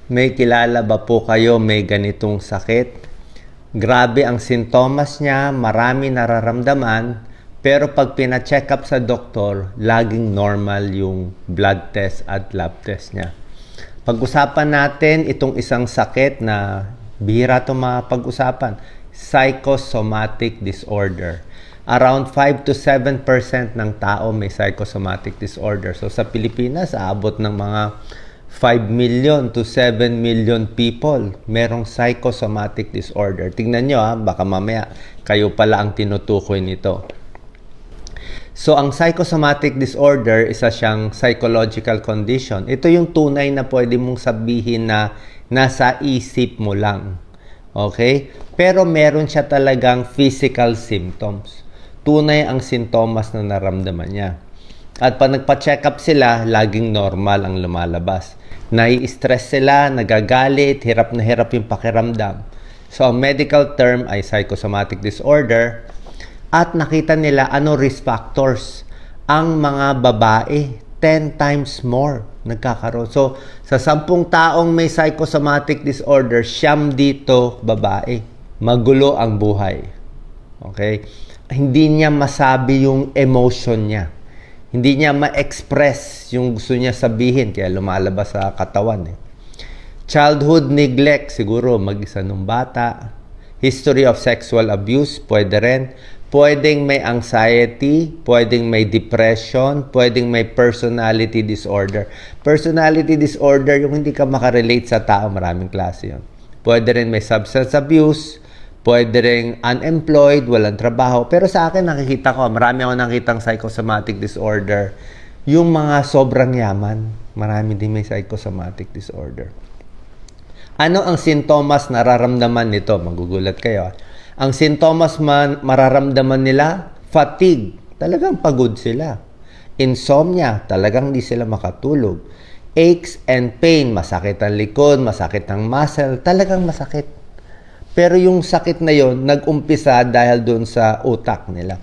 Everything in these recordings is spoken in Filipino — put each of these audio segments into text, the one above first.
May kilala ba po kayo may ganitong sakit? Grabe ang sintomas niya, marami nararamdaman, pero pag pina-check up sa doktor, laging normal yung blood test at lab test niya. Pag-usapan natin itong isang sakit na bihira itong mapag-usapan, psychosomatic disorder. Around 5 to 7% ng tao may psychosomatic disorder. So sa Pilipinas, aabot ng mga 5 million to 7 million people merong psychosomatic disorder. Tingnan nyo baka mamaya kayo pala ang tinutukoy nito. So ang psychosomatic disorder, isa siyang psychological condition. Ito yung tunay na pwede mong sabihin na nasa isip mo lang. Okay? Pero meron siya talagang physical symptoms. Tunay ang sintomas na naramdaman niya. At pag nagpa-check up sila, laging normal ang lumalabas. Nai-stress sila, nagagalit, hirap na hirap yung pakiramdam. So, ang medical term ay psychosomatic disorder. At nakita nila ano risk factors. Ang mga babae, 10 times more nagkakaroon. So, sa 10 taong may psychosomatic disorder, 9 dito babae. Magulo ang buhay. Okay? Hindi niya masabi yung emotion niya. Hindi niya ma-express yung gusto niya sabihin, kaya lumalabas sa katawan. Childhood neglect, siguro mag-isa nung bata. History of sexual abuse, pwede rin. Pwedeng may anxiety, pwedeng may depression, pwedeng may personality disorder. Personality disorder, yung hindi ka makarelate sa tao, maraming klase yun. Pwede rin may substance abuse, pwede rin unemployed, walang trabaho. Pero sa akin, nakikita ko, marami ako nakitang psychosomatic disorder. Yung mga sobrang yaman, marami din may psychosomatic disorder. Ano ang sintomas nararamdaman nito? Magugulat kayo. Ang sintomas mararamdaman nila, fatigue, talagang pagod sila. Insomnia, talagang di sila makatulog. Aches and pain, masakit ang likod, masakit ang muscle, talagang masakit. Pero yung sakit na yon nag-umpisa dahil doon sa utak nila.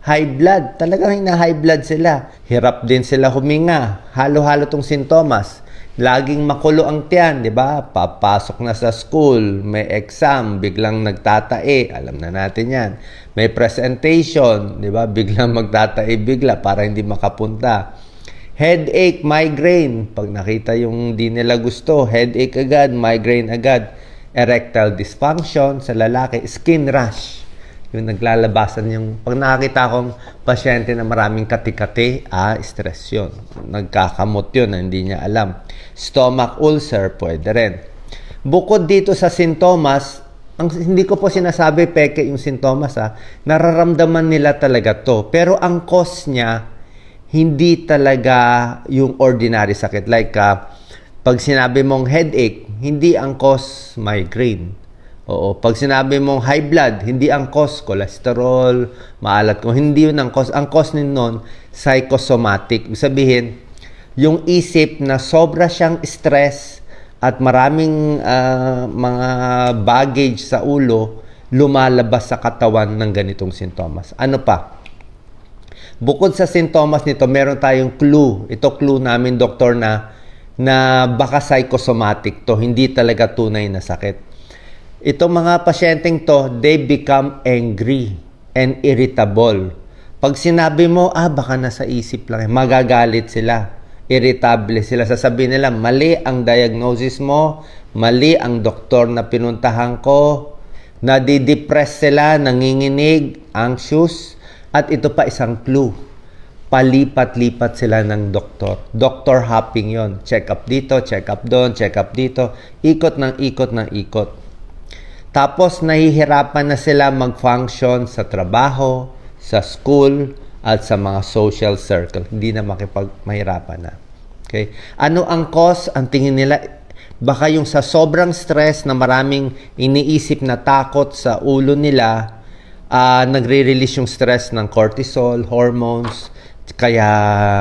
High blood, talagang high blood sila. Hirap din sila huminga. Halo-halo tong sintomas. Laging makulo ang tiyan, di ba? Papasok na sa school, may exam, biglang nagtatae. Alam na natin yan. May presentation, di ba? Biglang magtatae bigla para hindi makapunta. Headache, migraine. Pag nakita yung di nila gusto, headache agad, migraine agad. Erectile dysfunction sa lalaki, skin rash. Yung naglalabasan yung, pag nakakita akong pasyente na maraming kati-kati, stress yun. Nagkakamot yun na hindi niya alam. Stomach ulcer, pwede rin. Bukod dito sa sintomas, hindi ko po sinasabi peke yung sintomas nararamdaman nila talaga to. Pero ang cause niya, hindi talaga yung ordinary sakit. Like, pag sinabi mong headache, hindi ang cause migraine. Oo, pag sinabi mong high blood, hindi ang cause cholesterol, maalat ko, hindi yun ang cause. Ang cause nun, psychosomatic. Ibig sabihin, yung isip na sobra siyang stress at maraming mga baggage sa ulo, lumalabas sa katawan ng ganitong sintomas. Ano pa? Bukod sa sintomas nito, meron tayong clue. Ito clue namin, doktor, na baka psychosomatic to, hindi talaga tunay na sakit. Itong mga pasyenteng to, they become angry and irritable. Pag sinabi mo, baka nasa isip lang, magagalit sila, irritable sila. Sasabihin nila, mali ang diagnosis mo, mali ang doktor na pinuntahan ko, nadidepress sila, nanginginig, anxious, at ito pa isang clue. Palipat-lipat sila ng doktor. Doctor hopping yon. Check up dito, check up doon, check up dito. Ikot ng ikot ng ikot. Tapos, nahihirapan na sila mag-function sa trabaho, sa school, at sa mga social circle. Hindi na mahirapan na. Okay? Ano ang cause? Ang tingin nila, baka yung sa sobrang stress na maraming iniisip na takot sa ulo nila, nagre-release yung stress ng cortisol, hormones, kaya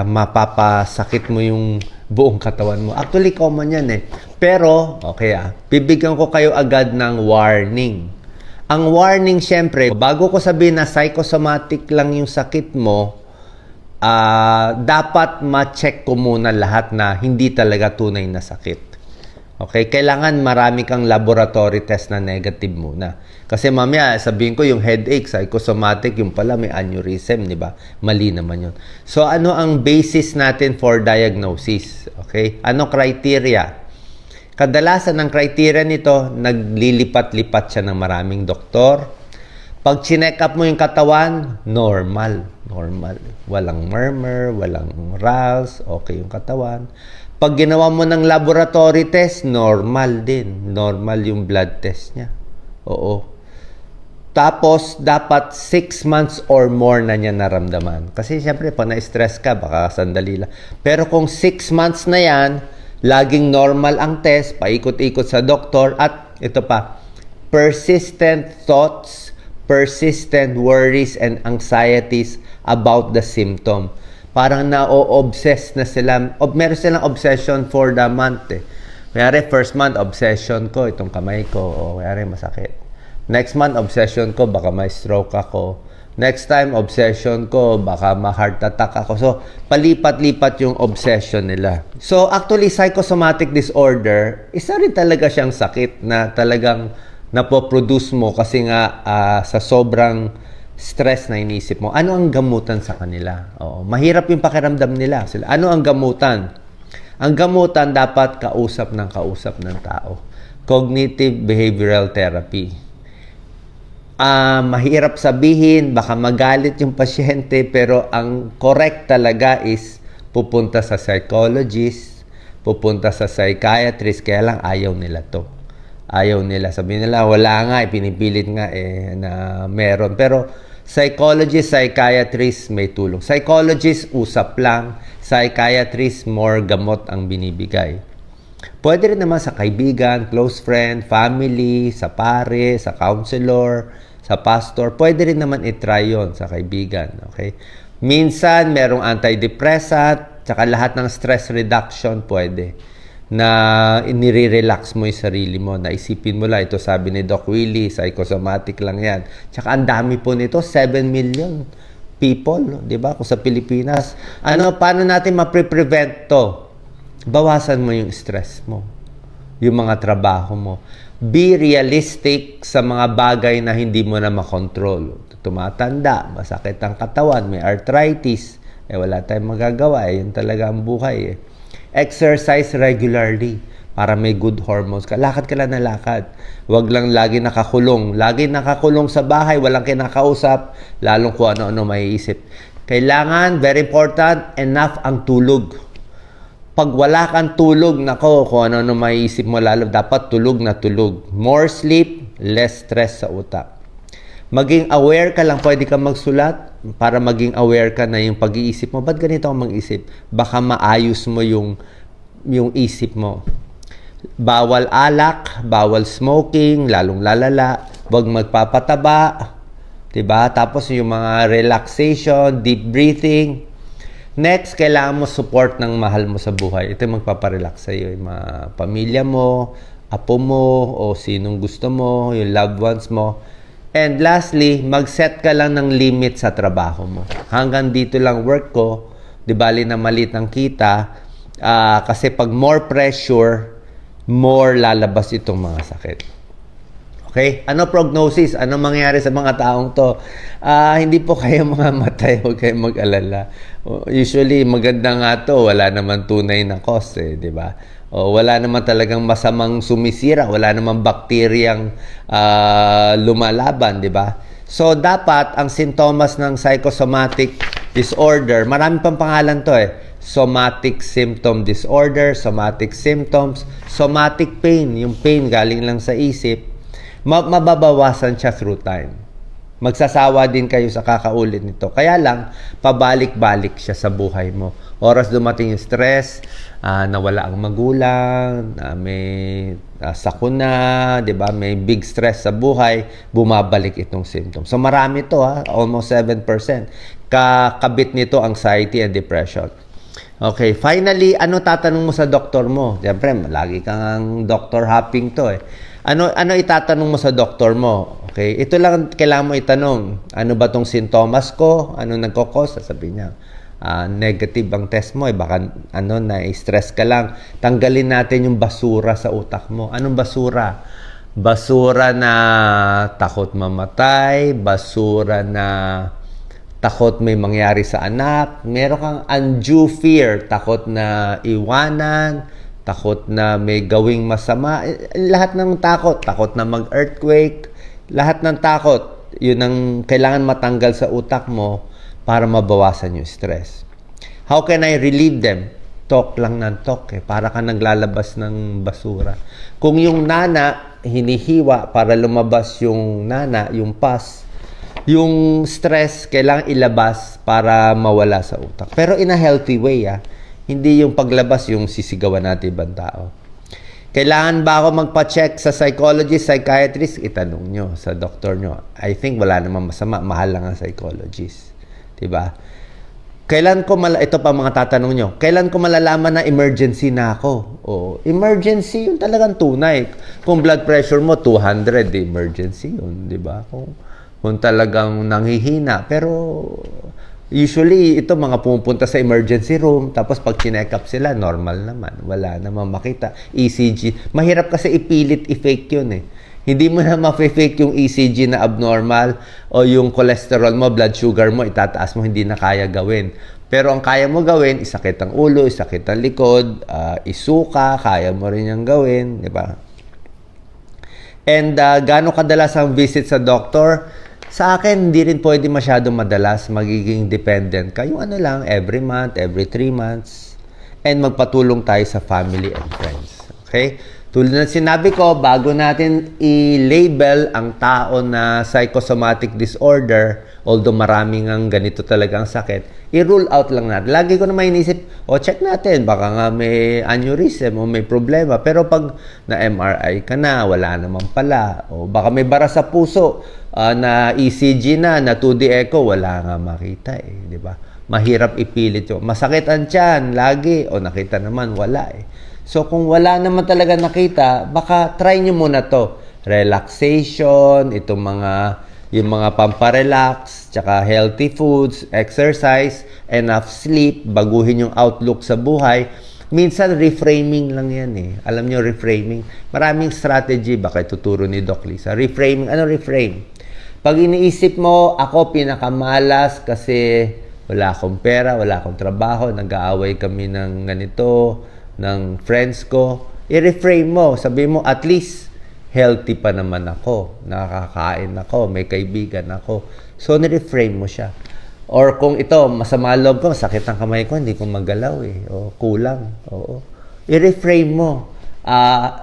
mapapasakit mo yung buong katawan mo. Actually, common yan Pero, okay bibigyan ko kayo agad ng warning. Ang warning, syempre, bago ko sabihin na psychosomatic lang yung sakit mo, dapat ma-check ko muna lahat na hindi talaga tunay na sakit. Okay, kailangan marami kang laboratory test na negative muna. Kasi mamaya, sabihin ko yung headache, psychosomatic, yung pala may aneurysm, di ba? Mali naman yun. So, ano ang basis natin for diagnosis? Okay? Ano criteria? Kadalasan ng criteria nito, naglilipat-lipat siya ng maraming doktor. Pag chinek up mo yung katawan, normal. Normal. Walang murmur, walang rals, okay yung katawan. Pag ginawa mo ng laboratory test, normal din. Normal yung blood test niya. Oo. Tapos, dapat 6 months or more na niya naramdaman. Kasi siyempre, pag na-stress ka, baka sandali lang. Pero kung 6 months na yan, laging normal ang test, paikot-ikot sa doktor, at ito pa, persistent thoughts, persistent worries and anxieties about the symptom. Parang na-obsess na sila. Meron silang obsession for the month eh. Kaya first month, obsession ko, itong kamay ko. O kaya masakit. Next month, obsession ko, baka may stroke ako. Next time, obsession ko, baka ma-heart attack ako. So, palipat-lipat yung obsession nila. So, actually, psychosomatic disorder, isa rin talaga siyang sakit na talagang napoproduce mo kasi nga sa sobrang stress na inisip mo. Ano ang gamutan sa kanila? Oo, mahirap yung pakiramdam nila. Ano ang gamutan? Ang gamutan dapat kausap ng tao. Cognitive behavioral therapy. Mahirap sabihin, baka magalit yung pasyente, pero ang correct talaga is pupunta sa psychologist, pupunta sa psychiatrist, kaya lang ayaw nila to. Ayaw nila. Sabihin nila, wala nga, pinipilit nga na meron. Pero psychologist, psychiatrist, may tulong. Psychologist, usap lang. Psychiatrist, more gamot ang binibigay. Pwede rin naman sa kaibigan, close friend, family, sa pare, sa counselor, sa pastor. Pwede rin naman itry yun sa kaibigan. Okay? Minsan, merong antidepressant, tsaka lahat ng stress reduction pwede. Na inire-relax mo yung sarili mo. Naisipin mo lang, ito sabi ni Doc Willie, psychosomatic lang yan. Tsaka ang dami po nito, 7 million people, di ba? Kung sa Pilipinas. Paano natin mapre-prevent to? Bawasan mo yung stress mo. Yung mga trabaho mo. Be realistic sa mga bagay na hindi mo na makontrol. Tumatanda, masakit ang katawan, may arthritis. Wala tayong magagawa. Yun talaga ang buhay Exercise regularly para may good hormones ka. Lakad ka lang na lakad. Huwag lang lagi nakakulong. Lagi nakakulong sa bahay, walang kinakausap, lalong kung ano-ano maiisip. Kailangan, very important, enough ang tulog. Pag wala kang tulog, nako, kung ano-ano maiisip mo, lalo dapat tulog na tulog. More sleep, less stress sa utak. Maging aware ka lang, pwede ka magsulat para maging aware ka na yung pag-iisip mo. Ba't ganito ang mag-isip? Baka maayos mo yung isip mo. Bawal alak, bawal smoking, lalong lalala, huwag magpapataba, diba? Tapos yung mga relaxation, deep breathing. Next, kailangan mo support ng mahal mo sa buhay. Ito yung magpaparelax sa'yo, yung mga pamilya mo, apo mo, o sinong gusto mo, yung loved ones mo. And lastly, mag-set ka lang ng limit sa trabaho mo. Hanggang dito lang work ko, di bali na maliit ang kita, kasi pag more pressure, more lalabas itong mga sakit. Okay? Ano prognosis? Ano mangyayari sa mga taong to? Hindi po kayo mamamatay, huwag kayo mag-alala. Usually, maganda nga to, wala naman tunay na cause, di ba? Wala naman talagang masamang sumisira, wala naman bakteriyang lumalaban, di ba? So, dapat ang sintomas ng psychosomatic disorder, marami pang pangalan to somatic symptom disorder, somatic symptoms, somatic pain, yung pain galing lang sa isip, mababawasan siya through time. Magsasawa din kayo sa kakaulit nito. Kaya lang, pabalik-balik siya sa buhay mo. Oras dumating yung stress, nawala ang magulang, may sakuna, di ba? May big stress sa buhay, bumabalik itong symptoms. So marami to, almost 7%. Kakabit nito anxiety and depression. Okay, finally, ano tatanong mo sa doktor mo? Siyempre, lagi kang doctor hopping to Ano itatanong mo sa doktor mo? Okay, ito lang kailangan mo itanong. Ano ba tong sintomas ko? Ano nagkakos? Sasabihin niya, negative ang test mo, baka na-stress ka lang. Tanggalin natin yung basura sa utak mo. Anong basura? Basura na takot mamatay, basura na takot may mangyari sa anak, meron kang undue fear, takot na iwanan, takot na may gawing masama, lahat ng takot na mag-earthquake, lahat ng takot, yun ang kailangan matanggal sa utak mo para mabawasan yung stress. How can I relieve them? Talk lang ng talk para ka naglalabas ng basura. Kung yung nana, hinihiwa para lumabas yung nana, yung pus, yung stress, kailangan ilabas para mawala sa utak. Pero in a healthy way, Hindi yung paglabas yung sisigawan natin ibang tao. Kailangan ba ako magpa-check sa psychologist, psychiatrist? Itanong nyo sa doktor nyo. I think wala namang masama. Mahal lang ang psychologist. Diba? Ito pa mga tatanong nyo. Kailan ko malalaman na emergency na ako? Emergency, yung talagang tunay. Kung blood pressure mo, 200, emergency yun. Diba? Kung talagang nanghihina. Pero usually, ito mga pumupunta sa emergency room, tapos pag chinek up sila, normal naman. Wala naman makita. ECG. Mahirap kasi ipilit i-fake yun Hindi mo na ma-fake yung ECG na abnormal o yung cholesterol mo, blood sugar mo, itataas mo, hindi na kaya gawin. Pero ang kaya mo gawin, isakit ang ulo, isakit ang likod, isuka, kaya mo rin yung gawin, di ba? And gaano kadalas ang visit sa doctor? Sa akin, hindi rin pwede masyadong madalas, magiging dependent ka. Yung lang, every month, every 3 months. And magpatulong tayo sa family and friends. Okay? Tulad na sinabi ko, bago natin i-label ang tao na psychosomatic disorder, although maraming ang ganito talaga ang sakit, i-rule out lang natin. Lagi ko naman inisip, check natin, baka nga may aneurysm o may problema. Pero pag na-MRI ka na, wala naman pala. O baka may bara sa puso, na ECG na 2D echo, wala nga makita di ba? Mahirap ipilit yun. Masakit ang tiyan, lagi, nakita naman, wala So, kung wala naman talaga nakita, baka try nyo muna to. Relaxation, yung mga pamparelax, tsaka healthy foods, exercise, enough sleep, baguhin yung outlook sa buhay. Minsan, reframing lang yan Alam nyo, reframing. Maraming strategy, baka tuturo ni Doc Lisa. Reframing, ano reframe? Pag iniisip mo, ako pinakamalas kasi wala akong pera, wala akong trabaho, nag-aaway kami ng ganito, ng friends ko, i-reframe mo. Sabi mo, at least, healthy pa naman ako. Nakakain ako, may kaibigan ako. So, ni-reframe mo siya. Or kung ito, masama loob ko, sakit ang kamay ko, hindi ko magalaw kulang. I-reframe mo.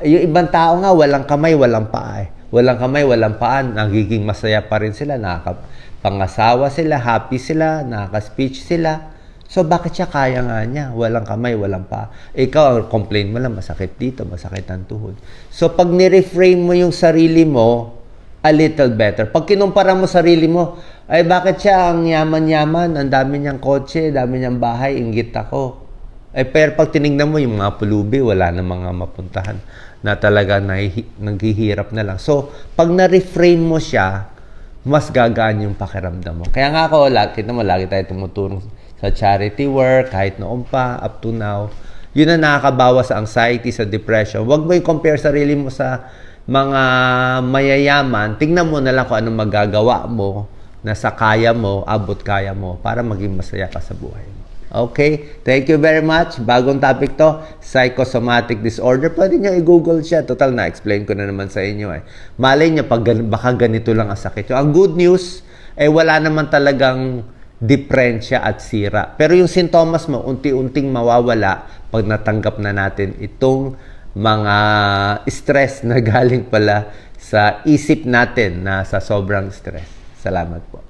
Yung ibang tao nga, walang kamay, walang paa Walang kamay, walang paa, nagiging masaya pa rin sila, nakakapangasawa sila, happy sila, nakaka-speech sila. So, bakit siya kaya nga niya? Walang kamay, walang paa. Ikaw, complain mo lang, masakit dito, masakit ang tuhod. So, pag ni-reframe mo yung sarili mo, a little better. Pag kinumpara mo sarili mo, ay bakit siya ang yaman-yaman, ang dami niyang kotse, dami niyang bahay, inggit ako. Pero pag tinignan mo yung mga pulubi, wala na mga mapuntahan na talaga naghihirap na lang. So, pag na-reframe mo siya, mas gagaan yung pakiramdam mo. Kaya nga ako, lagi tayo tumutulong sa charity work, kahit noon pa, up to now. Yun ang nakakabawas sa anxiety, sa depression. Huwag mo i-compare sarili mo sa mga mayayaman. Tingnan mo na lang kung anong magagawa mo na sa kaya mo, abot kaya mo, para maging masaya ka sa buhay mo. Okay? Thank you very much. Bagong topic to, psychosomatic disorder. Pwede nyo i-google siya. Total, na-explain ko na naman sa inyo Malay nyo, baka ganito lang ang sakit. Ang good news, wala naman talagang diferensya at sira. Pero yung sintomas mo, unti-unting mawawala pag natanggap na natin itong mga stress na galing pala sa isip natin na sa sobrang stress. Salamat po.